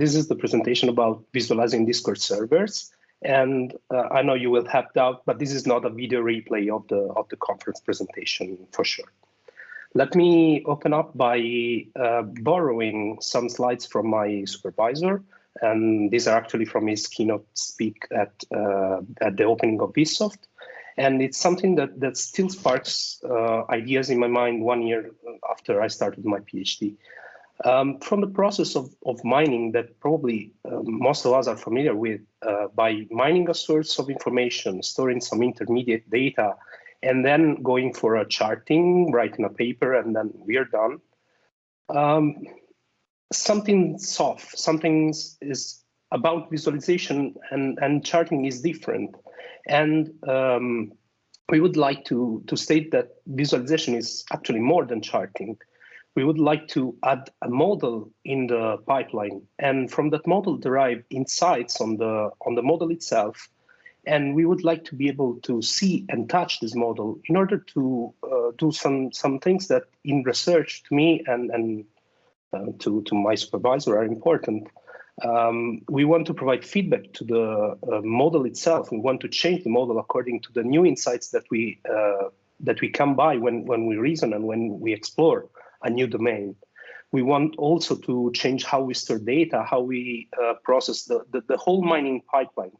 this is the presentation about visualizing Discord servers. And I know you will have doubt, but this is not a video replay of the conference presentation for sure. Let me open up by borrowing some slides from my supervisor. And these are actually from his keynote speak at the opening of Vsoft. And it's something that still sparks ideas in my mind 1 year after I started my PhD. From the process of mining that probably most of us are familiar with, by mining a source of information, storing some intermediate data, and then going for a charting, writing a paper, and then we are done. Something soft, something is about visualization and charting is different. And we would like to state that visualization is actually more than charting. We would like to add a model in the pipeline, and from that model derive insights on the model itself. And we would like to be able to see and touch this model in order to do some things that in research to me and to my supervisor are important. We want to provide feedback to the model itself. We want to change the model according to the new insights that we come by when we reason and when we explore a new domain. We want also to change how we store data, how we process the whole mining pipeline.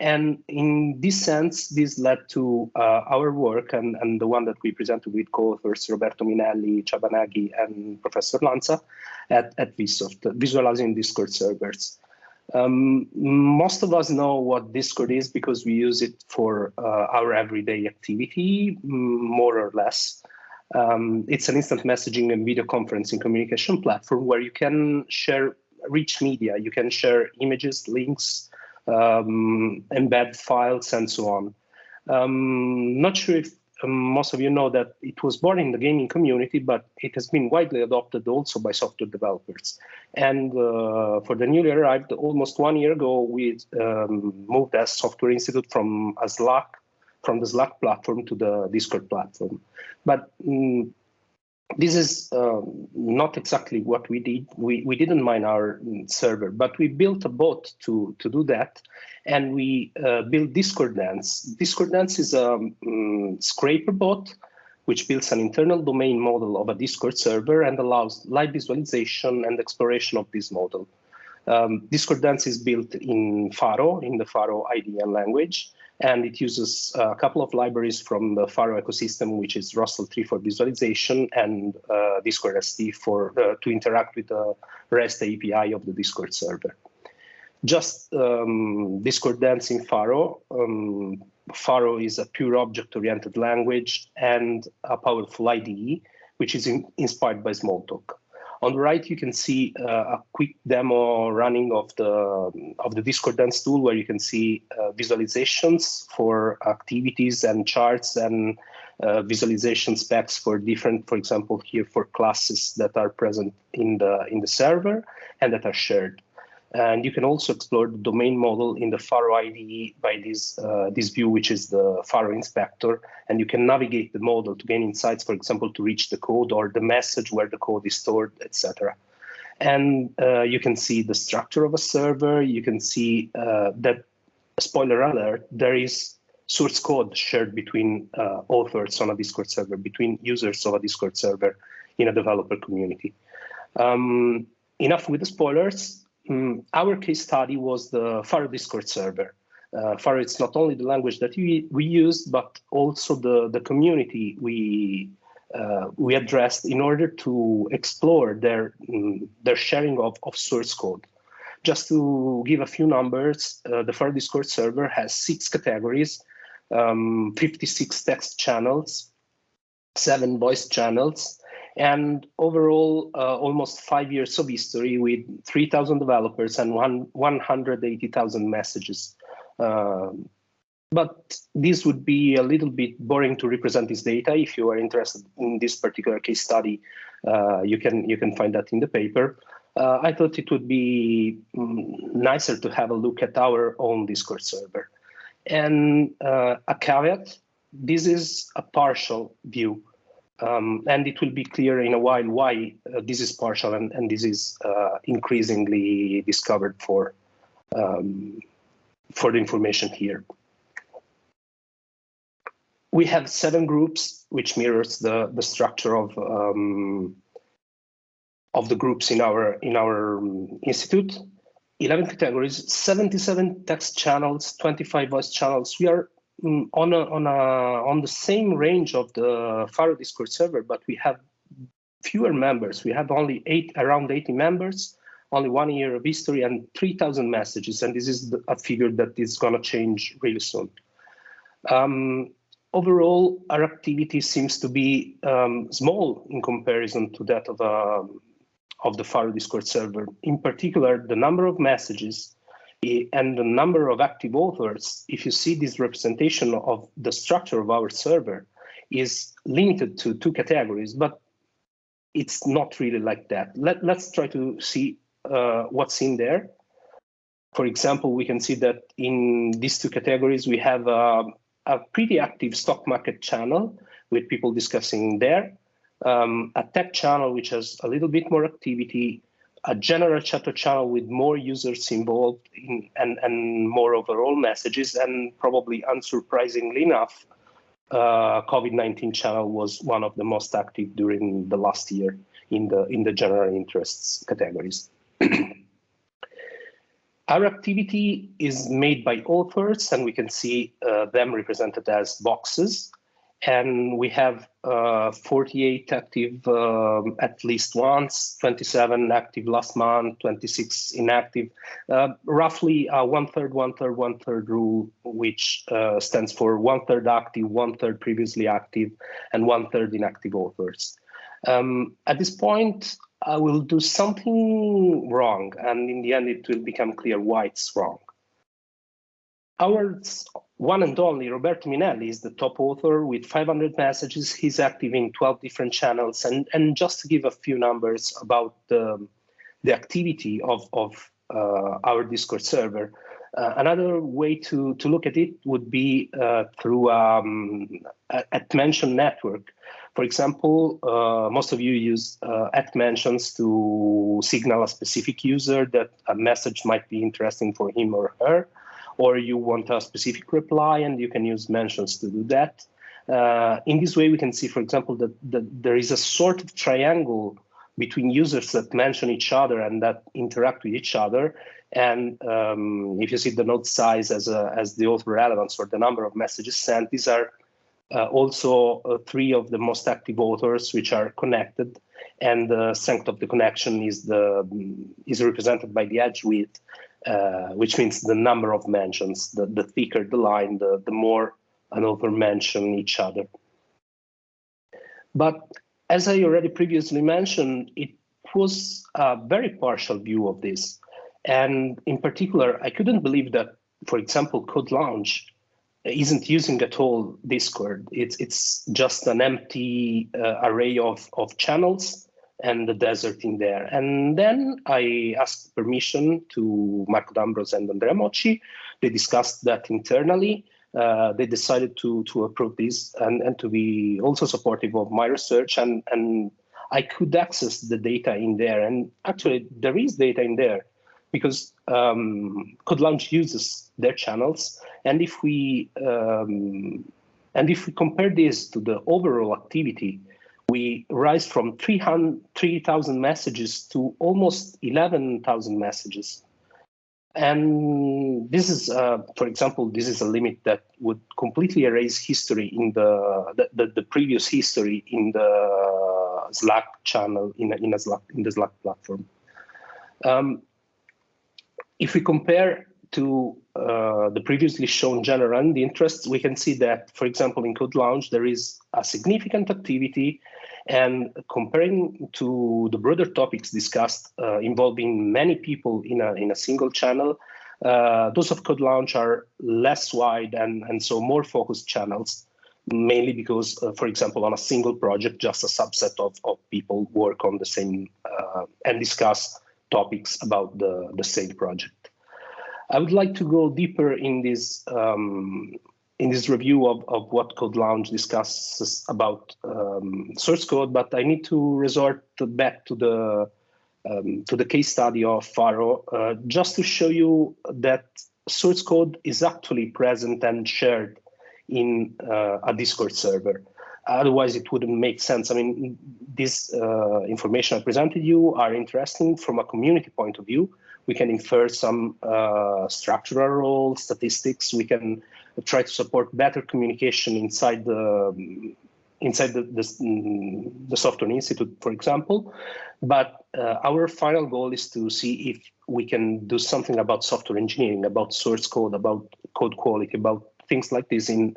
And in this sense, this led to our work and the one that we presented with co-authors Roberto Minelli, Ciabanaghi, and Professor Lanza at Vsoft, visualizing Discord servers. Most of us know what Discord is because we use it for our everyday activity, more or less. It's an instant messaging and video conferencing communication platform where you can share rich media, you can share images, links, embed files, and so on. Not sure if most of you know that it was born in the gaming community, but it has been widely adopted also by software developers. And for the newly arrived, almost 1 year ago, we moved as Software Institute from the Slack platform to the Discord platform. But this is not exactly what we did. We didn't mine our server, but we built a bot to do that, and we built Discord Dance. Discord Dance is a scraper bot which builds an internal domain model of a Discord server and allows live visualization and exploration of this model. Discord Dance is built in Pharo, in the Pharo IDE language, and it uses a couple of libraries from the Pharo ecosystem, which is Russell 3 for visualization and Discord ST to interact with the REST API of the Discord server. Just Discord Dance in Pharo. Pharo is a pure object-oriented language and a powerful IDE, which is inspired by Smalltalk. On the right, you can see a quick demo running of the Discord Dance tool, where you can see visualizations for activities and charts and visualization specs for different, for example, here for classes that are present in the server and that are shared. And you can also explore the domain model in the Pharo IDE by this view, which is the Pharo inspector. And you can navigate the model to gain insights, for example, to reach the code or the message where the code is stored, etc. And you can see the structure of a server. You can see that, spoiler alert, there is source code shared between authors on a Discord server, between users of a Discord server in a developer community. Enough with the spoilers. Our case study was the Pharo Discord server. Pharo is not only the language that we used, but also the community we addressed in order to explore their sharing of source code. Just to give a few numbers, the Pharo Discord server has 6 categories, 56 text channels, 7 voice channels, and overall, almost 5 years of history with 3,000 developers and 180,000 messages. But this would be a little bit boring to represent this data. If you are interested in this particular case study, you can find that in the paper. I thought it would be nicer to have a look at our own Discord server. And a caveat, this is a partial view. And it will be clear in a while why this is partial and this is increasingly discovered for the information here. We have 7 groups, which mirrors the structure of the groups in our institute. 11 categories, 77 text channels, 25 voice channels. We are on the same range of the Pharo Discord server, but we have fewer members. We have only around 80 members, only 1 year of history, and 3,000 messages. And this is a figure that is going to change really soon. Overall, our activity seems to be small in comparison to that of the Pharo Discord server. In particular, the number of messages and the number of active authors, if you see this representation of the structure of our server, is limited to 2 categories, but it's not really like that. Let's try to see what's in there. For example, we can see that in these 2 categories, we have a pretty active stock market channel with people discussing there, a tech channel which has a little bit more activity, a general chatter channel with more users involved and more overall messages, and probably unsurprisingly enough, COVID-19 channel was one of the most active during the last year in the general interests categories. Our activity is made by authors, and we can see them represented as boxes. And we have 48 active at least once, 27 active last month, 26 inactive, roughly a 1/3, 1/3, 1/3 rule, which stands for 1/3 active, 1/3 previously active, and 1/3 inactive authors. At this point, I will do something wrong, and in the end, it will become clear why it's wrong. Our one and only Roberto Minelli is the top author with 500 messages. He's active in 12 different channels. And just to give a few numbers about the activity of our Discord server, another way to look at it would be through @mention network. For example, most of you use @mentions to signal a specific user that a message might be interesting for him or her, or you want a specific reply, and you can use mentions to do that. In this way, we can see, for example, that there is a sort of triangle between users that mention each other and that interact with each other. And if you see the node size as the author relevance or the number of messages sent, these are also 3 of the most active authors which are connected, and the strength of the connection is represented by the edge width, which means the number of mentions. The thicker the line, the more an author mention each other. But as I already previously mentioned, it was a very partial view of this. And in particular, I couldn't believe that, for example, CodeLounge isn't using at all Discord. It's just an empty array of channels and the desert in there. And then I asked permission to Marco D'Ambros and Andrea Mocci. They discussed that internally. They decided to approve this and to be also supportive of my research. And I could access the data in there. And actually, there is data in there because CodeLounge uses their channels. And if we compare this to the overall activity, we rise from 3,000 messages to almost 11,000 messages. And this is, for example, this is a limit that would completely erase history in the previous history in the Slack channel, in the Slack platform. If we compare to the previously shown general and the interests, we can see that, for example, in CodeLounge, there is a significant activity. And comparing to the broader topics discussed involving many people in a single channel, those of CodeLounge are less wide and so more focused channels, mainly because, for example, on a single project, just a subset of people work on the same and discuss topics about the same project. I would like to go deeper in this in this review of what CodeLounge discusses about source code, but I need to resort back to the case study of Pharo, just to show you that source code is actually present and shared in a Discord server. Otherwise, it wouldn't make sense. I mean, this information I presented you are interesting from a community point of view. We can infer some structural roles, statistics. We can try to support better communication inside the Software Institute, for example. But our final goal is to see if we can do something about software engineering, about source code, about code quality, about things like this in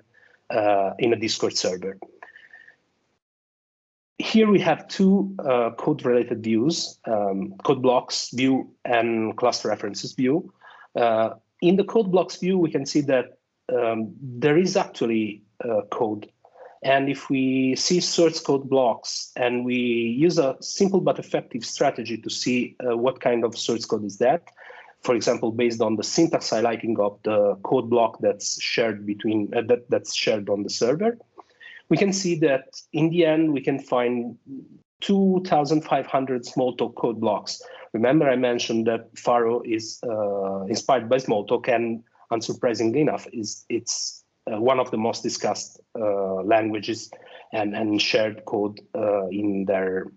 a Discord server. Here we have two code-related views, code blocks view and cluster references view. In the code blocks view, we can see that there is actually code. And if we see source code blocks and we use a simple but effective strategy to see what kind of source code is that, for example, based on the syntax highlighting of the code block that's shared between that's shared on the server, we can see that in the end, we can find 2,500 Smalltalk code blocks. Remember, I mentioned that Pharo is inspired by Smalltalk, and unsurprisingly enough, it's one of the most discussed languages and shared code in their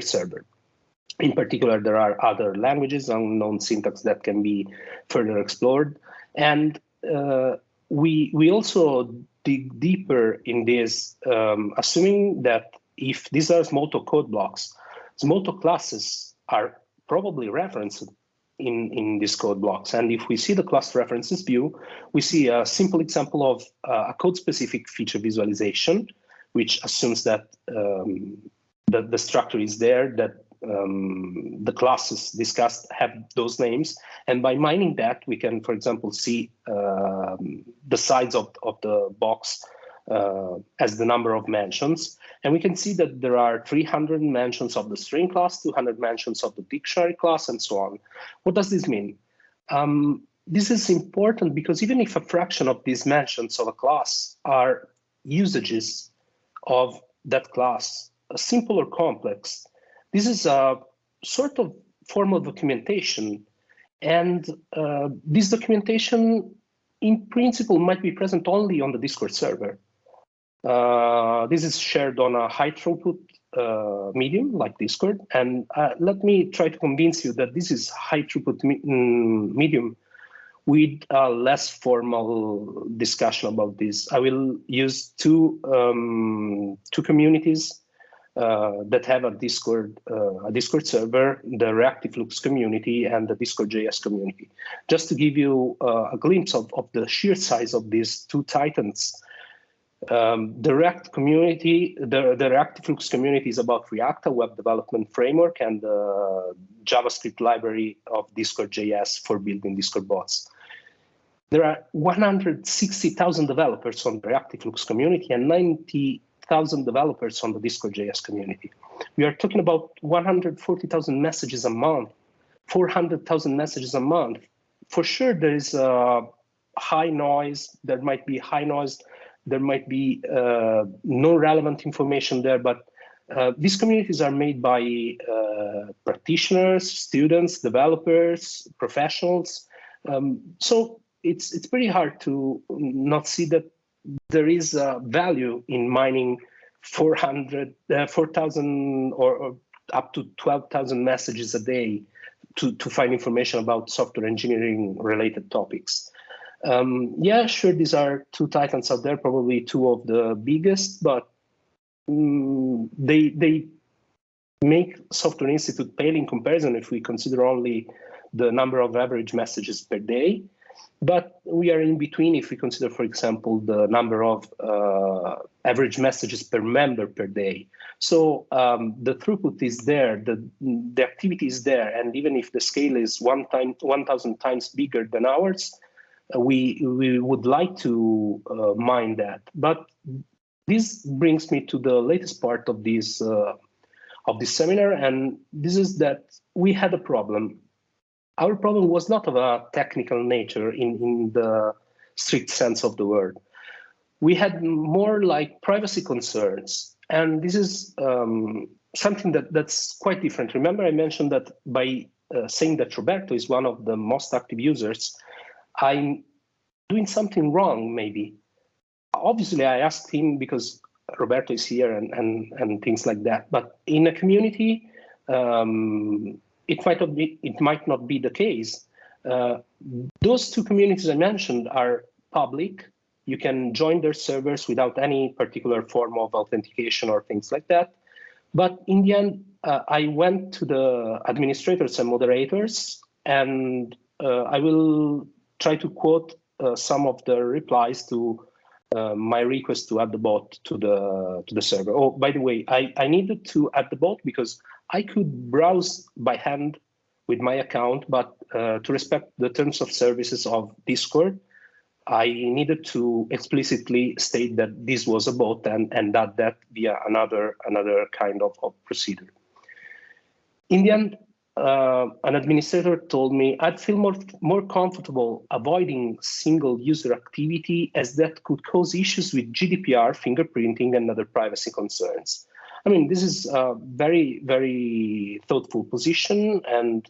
server. In particular, there are other languages, unknown syntax that can be further explored, and we also dig deeper in this, assuming that if these are Smalltalk code blocks, Smalltalk classes are probably referenced in these code blocks. And if we see the class references view, we see a simple example of a code-specific feature visualization, which assumes that the structure is there, that the classes discussed have those names. And by mining that, we can, for example, see the size of the box as the number of mentions. And we can see that there are 300 mentions of the string class, 200 mentions of the dictionary class, and so on. What does this mean? This is important because even if a fraction of these mentions of a class are usages of that class, simple or complex, this is a sort of formal documentation. And this documentation, in principle, might be present only on the Discord server. This is shared on a high throughput medium like Discord. And let me try to convince you that this is high throughput medium with a less formal discussion about this. I will use two communities that have a Discord server, the Reactive Flux community and the Discord.js community. Just to give you a glimpse of the sheer size of these two titans. The React community, the Reactive Flux community is about React, a web development framework, and the JavaScript library of Discord.js for building Discord bots. There are 160,000 developers on the Reactive Flux community and 90,000 developers on the Discord.js community. We are talking about 140,000 messages a month, 400,000 messages a month. For sure, there is high noise. There might be high noise. There might be no relevant information there, but these communities are made by practitioners, students, developers, professionals. So it's pretty hard to not see that there is value in mining 4,000 or up to 12,000 messages a day to find information about software engineering related topics. Yeah, sure, these are two titans out there, probably two of the biggest, but they make Software Institute pale in comparison if we consider only the number of average messages per day. But we are in between if we consider, for example, the number of average messages per member per day. So the throughput is there, the activity is there, and even if the scale is 1,000 times bigger than ours, we would like to mine that. But this brings me to the latest part of this seminar, and this is that we had a problem. Our problem was not of a technical nature in the strict sense of the word. We had more like privacy concerns, and this is something that's quite different. Remember, I mentioned that by saying that Roberto is one of the most active users, I'm doing something wrong, maybe. Obviously, I asked him because Roberto is here and things like that. But in a community, it might not be the case. Those two communities I mentioned are public. You can join their servers without any particular form of authentication or things like that. But in the end, I went to the administrators and moderators, and I will try to quote some of the replies to my request to add the bot to the server. Oh, by the way, I needed to add the bot because I could browse by hand with my account, but to respect the terms of services of Discord, I needed to explicitly state that this was a bot and add that via another kind of procedure. In the end, an administrator told me I'd feel more comfortable avoiding single user activity, as that could cause issues with GDPR, fingerprinting, and other privacy concerns. I mean, this is a very, very thoughtful position, and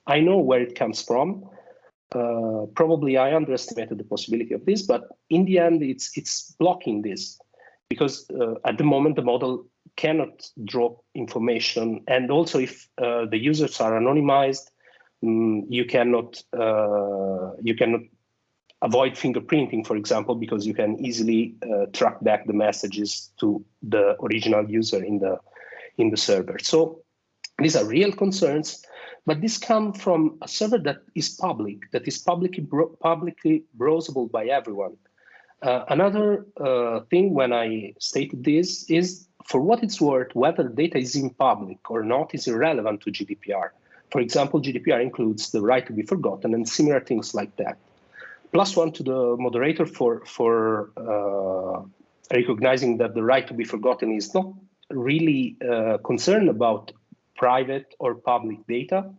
I know where it comes from. Probably I underestimated the possibility of this, but in the end, it's blocking this, because at the moment the model cannot drop information, and also if the users are anonymized, you cannot avoid fingerprinting, for example, because you can easily track back the messages to the original user in the server. So these are real concerns, but this comes from a server that is public, that is publicly browsable by everyone. Another thing when I stated this is, for what it's worth, whether data is in public or not is irrelevant to GDPR. For example, GDPR includes the right to be forgotten and similar things like that. +1 to the moderator for recognizing that the right to be forgotten is not really concerned about private or public data.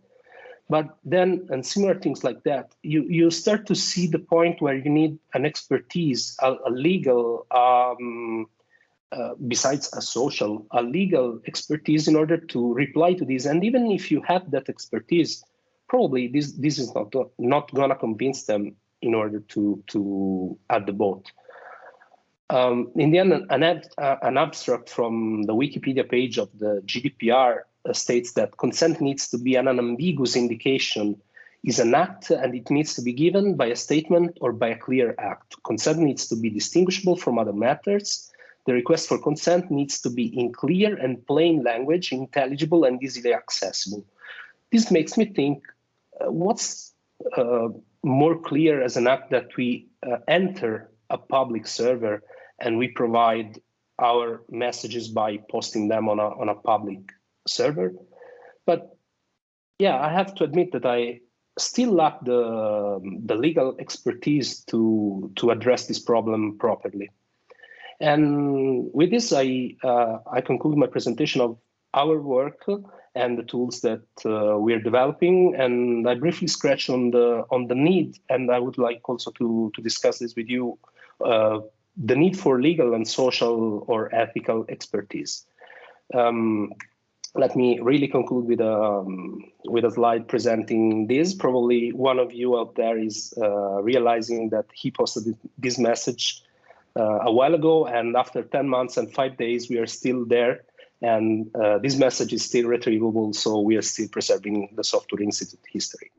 But then, and similar things like that, you start to see the point where you need an expertise, a legal, besides a social, a legal expertise in order to reply to this. And even if you have that expertise, probably this is not gonna convince them in order to add the bot. In the end, an abstract from the Wikipedia page of the GDPR states that consent needs to be an unambiguous indication, is an act, and it needs to be given by a statement or by a clear act. Consent needs to be distinguishable from other matters. The request for consent needs to be in clear and plain language, intelligible and easily accessible. This makes me think, what's more clear as an act that we enter a public server and we provide our messages by posting them on a public server. But yeah, I have to admit that I still lack the legal expertise to address this problem properly. And with this, I conclude my presentation of our work and the tools that we are developing. And I briefly scratch on the need, and I would like also to discuss this with you, the need for legal and social or ethical expertise. Let me really conclude with a slide presenting this. Probably one of you out there is realizing that he posted this message a while ago, and after 10 months and 5 days, we are still there, and this message is still retrievable, so we are still preserving the Software Institute history.